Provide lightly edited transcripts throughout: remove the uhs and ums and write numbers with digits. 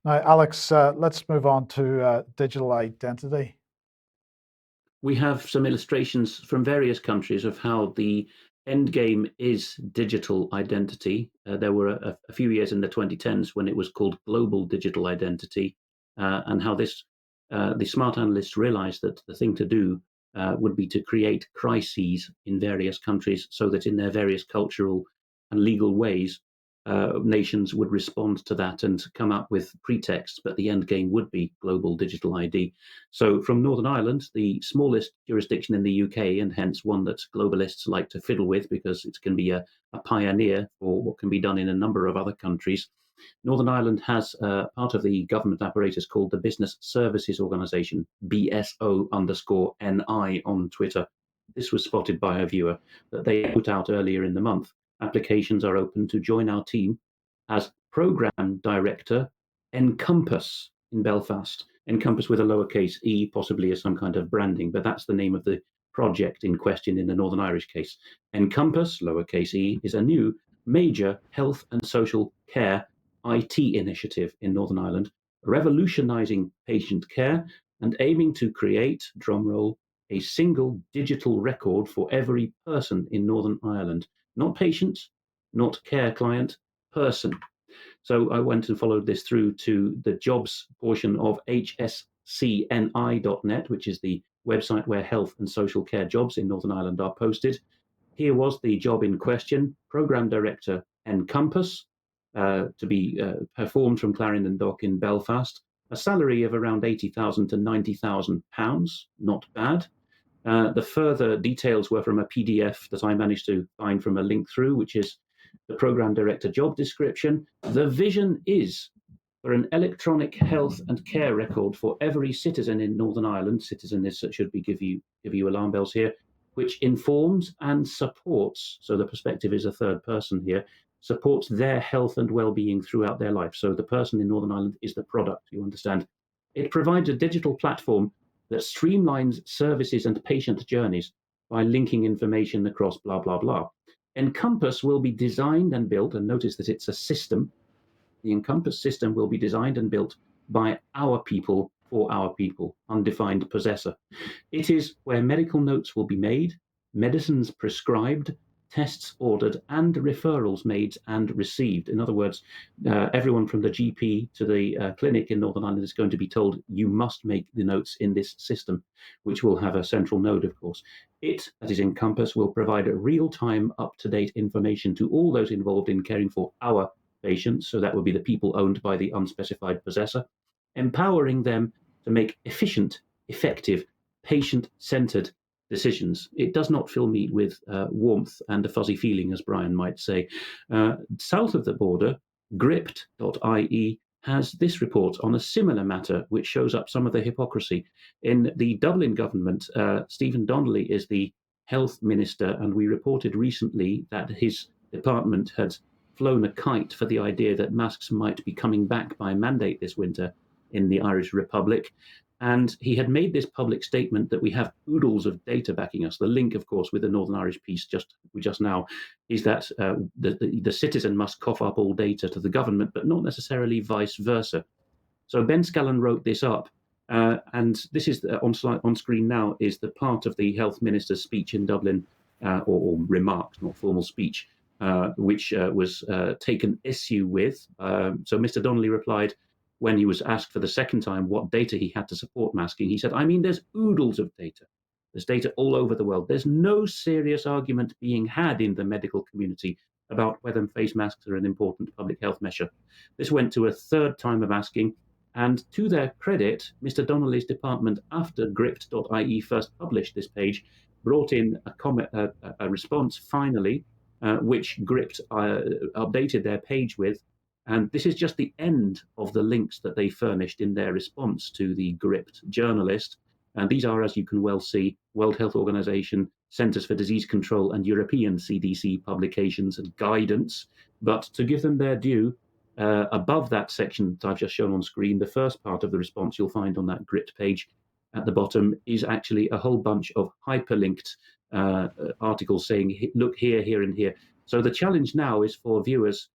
Now, Alex, let's move on to digital identity. We have some illustrations from various countries of how the end game is digital identity. There were a few years in the 2010s when it was called global digital identity, and how the smart analysts realized that the thing to do would be to create crises in various countries so that in their various cultural and legal ways, nations would respond to that and come up with pretexts, but the end game would be global digital ID. So from Northern Ireland, the smallest jurisdiction in the UK, and hence one that globalists like to fiddle with because it can be a pioneer for what can be done in a number of other countries. Northern Ireland has part of the government apparatus called the Business Services Organisation, BSO_NI on Twitter. This was spotted by a viewer that they put out earlier in the month. Applications are open to join our team as Programme Director, Encompass in Belfast. Encompass with a lowercase e, possibly as some kind of branding, but that's the name of the project in question in the Northern Irish case. Encompass, lowercase e, is a new major health and social care IT initiative in Northern Ireland, revolutionising patient care and aiming to create, drumroll, a single digital record for every person in Northern Ireland. Not patient, not care client, person. So I went and followed this through to the jobs portion of hscni.net, which is the website where health and social care jobs in Northern Ireland are posted. Here was the job in question, Programme Director Encompass, to be performed from Clarendon Dock in Belfast. A salary of around £80,000 to £90,000, not bad. The further details were from a PDF that I managed to find from a link through, which is the Programme Director job description. The vision is for an electronic health and care record for every citizen in Northern Ireland. Citizen is, should be give you alarm bells here, which informs and supports, so the perspective is a third person here, supports their health and well-being throughout their life. So the person in Northern Ireland is the product, you understand. It provides a digital platform that streamlines services and patient journeys by linking information across blah, blah, blah. Encompass will be designed and built, and notice that it's a system. The Encompass system will be designed and built by our people for our people, undefined possessor. It is where medical notes will be made, medicines prescribed, tests ordered, and referrals made and received. In other words, everyone from the GP to the clinic in Northern Ireland is going to be told, you must make the notes in this system, which will have a central node, of course. It, that is Encompass, will provide a real-time, up-to-date information to all those involved in caring for our patients, so that would be the people owned by the unspecified possessor, empowering them to make efficient, effective, patient-centered decisions. It does not fill me with warmth and a fuzzy feeling, as Brian might say. South of the border, Gript.ie has this report on a similar matter, which shows up some of the hypocrisy. In the Dublin government, Stephen Donnelly is the health minister, and we reported recently that his department had flown a kite for the idea that masks might be coming back by mandate this winter in the Irish Republic. And he had made this public statement that we have oodles of data backing us. The link, of course, with the Northern Irish piece just now is that the citizen must cough up all data to the government, but not necessarily vice versa. So Ben Scallon wrote this up, and this is on screen now is the part of the health minister's speech in Dublin, or remarks, not formal speech, which was taken issue with. So Mr. Donnelly replied, when he was asked for the second time what data he had to support masking, he said, I mean, there's oodles of data. There's data all over the world. There's no serious argument being had in the medical community about whether face masks are an important public health measure. This went to a third time of asking, and to their credit, Mr. Donnelly's department, after Gript.ie first published this page, brought in a response finally, which Gript updated their page with. And this is just the end of the links that they furnished in their response to the Gript journalist. And these are, as you can well see, World Health Organization, Centers for Disease Control, and European CDC publications and guidance. But to give them their due, above that section that I've just shown on screen, the first part of the response you'll find on that Gript page at the bottom is actually a whole bunch of hyperlinked articles saying, look here, here, and here. So the challenge now is for viewers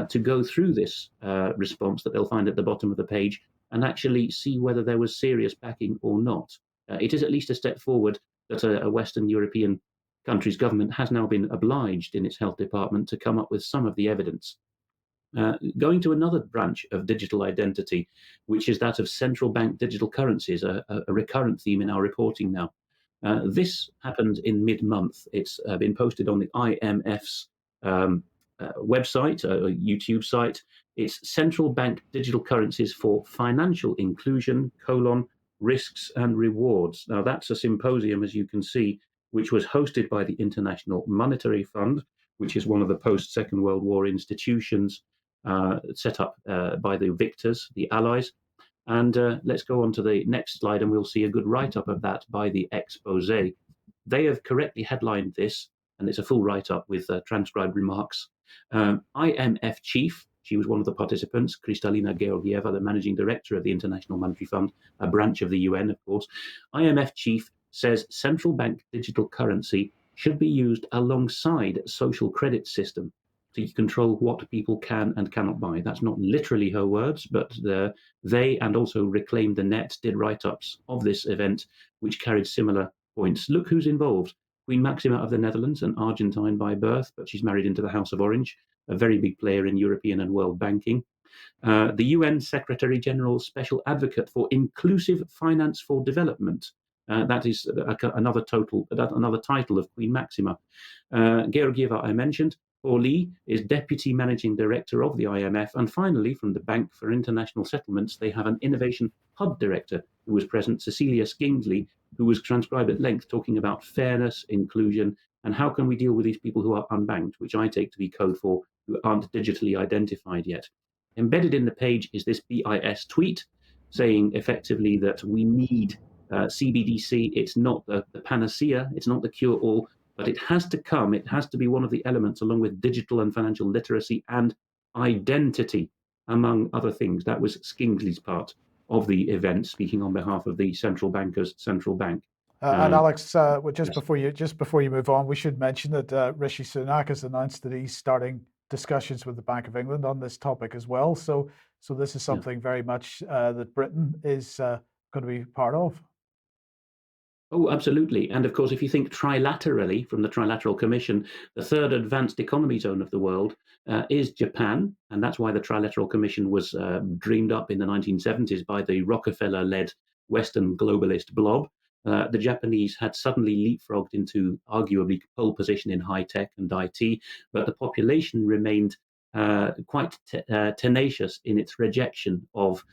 to go through this response that they'll find at the bottom of the page and actually see whether there was serious backing or not. It is at least a step forward that a Western European country's government has now been obliged in its health department to come up with some of the evidence. Going to another branch of digital identity, which is that of central bank digital currencies, a recurrent theme in our reporting now. This happened in mid-month. It's been posted on the IMF's website, a YouTube site. It's Central Bank Digital Currencies for Financial Inclusion, Risks and Rewards. Now, that's a symposium, as you can see, which was hosted by the International Monetary Fund, which is one of the post-Second World War institutions set up by the victors, the Allies. And let's go on to the next slide, and we'll see a good write-up of that by the expose. They have correctly headlined this, and it's a full write-up with transcribed remarks. IMF chief, she was one of the participants, Kristalina Georgieva, the managing director of the International Monetary Fund, a branch of the UN, of course. IMF chief says central bank digital currency should be used alongside social credit system to control what people can and cannot buy. That's not literally her words, but they and also Reclaim the Net did write-ups of this event, which carried similar points. Look who's involved. Queen Maxima of the Netherlands, an Argentine by birth, but she's married into the House of Orange, a very big player in European and world banking. The UN Secretary General Special Advocate for Inclusive Finance for Development. That is another title of Queen Maxima. Georgieva, I mentioned. Paul Lee is Deputy Managing Director of the IMF. And finally, from the Bank for International Settlements, they have an Innovation Hub Director who was present, Cecilia Skingsley, who was transcribed at length talking about fairness, inclusion, and how can we deal with these people who are unbanked, which I take to be code for who aren't digitally identified yet. Embedded in the page is this BIS tweet saying effectively that we need CBDC. It's not the panacea, it's not the cure-all, but it has to come. It has to be one of the elements along with digital and financial literacy and identity, among other things. That was Skingsley's part of the event, speaking on behalf of the central banker's central bank. And Alex, yes. before you move on, we should mention that Rishi Sunak has announced that he's starting discussions with the Bank of England on this topic as well. So this is something very much that Britain is going to be part of. Oh, absolutely. And of course, if you think trilaterally from the Trilateral Commission, the third advanced economy zone of the world is Japan. And that's why the Trilateral Commission was dreamed up in the 1970s by the Rockefeller-led Western globalist blob. The Japanese had suddenly leapfrogged into arguably pole position in high tech and IT, but the population remained quite tenacious in its rejection of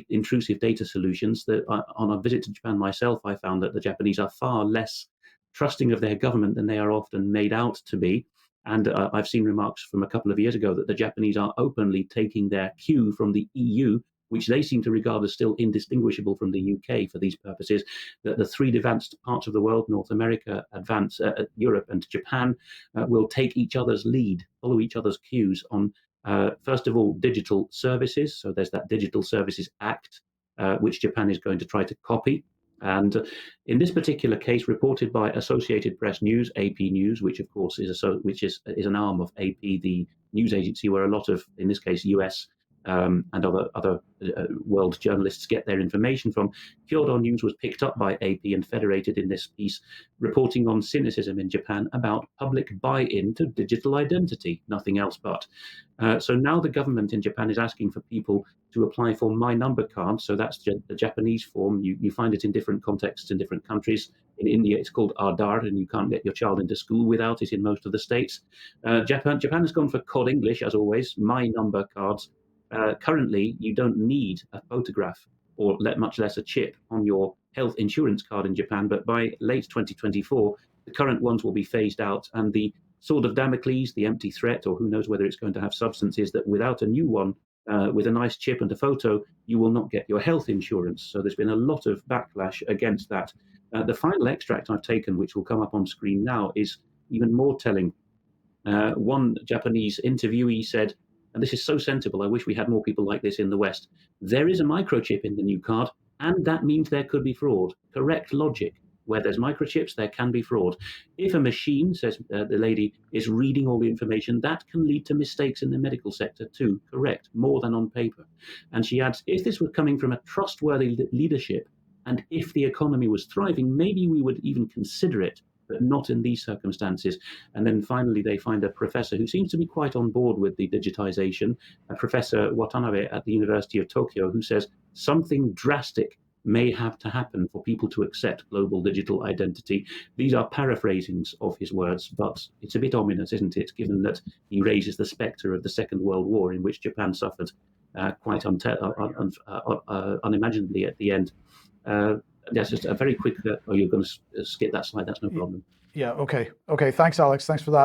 intrusive data solutions. That on a visit to Japan myself, I found that the Japanese are far less trusting of their government than they are often made out to be. And I've seen remarks from a couple of years ago that the Japanese are openly taking their cue from the EU, which they seem to regard as still indistinguishable from the UK for these purposes, that the three advanced parts of the world, North America, Europe and Japan, will take each other's lead, follow each other's cues on, first of all, digital services. So there's that Digital Services Act, which Japan is going to try to copy. And in this particular case, reported by Associated Press News, AP News, which of course is an arm of AP, the news agency where a lot of, in this case, US and other world journalists get their information from. Kyodo News was picked up by AP and federated in this piece, reporting on cynicism in Japan about public buy-in to digital identity, nothing else but. So now the government in Japan is asking for people to apply for My Number Card. So that's the Japanese form. You find it in different contexts in different countries. In India, it's called Aadhaar, and you can't get your child into school without it in most of the states. Japan has gone for Cod English, as always, My Number Cards. Currently, you don't need a photograph or much less a chip on your health insurance card in Japan, but by late 2024, the current ones will be phased out, and the sword of Damocles, the empty threat, or who knows whether it's going to have substance, is that without a new one, with a nice chip and a photo, you will not get your health insurance. So there's been a lot of backlash against that. The final extract I've taken, which will come up on screen now, is even more telling. One Japanese interviewee said, and this is so sensible, I wish we had more people like this in the West, there is a microchip in the new card, and that means there could be fraud. Correct logic. Where there's microchips, there can be fraud. If a machine, says the lady, is reading all the information, that can lead to mistakes in the medical sector too, correct, more than on paper. And she adds, if this were coming from a trustworthy leadership, and if the economy was thriving, maybe we would even consider it, but not in these circumstances. And then finally, they find a professor who seems to be quite on board with the digitization, Professor Watanabe at the University of Tokyo, who says something drastic may have to happen for people to accept global digital identity. These are paraphrasings of his words, but it's a bit ominous, isn't it, given that he raises the spectre of the Second World War, in which Japan suffered quite unimaginably at the end. That's just a very quick, you're going to skip that slide, that's no problem. Yeah, okay. Okay, thanks, Alex. Thanks for that.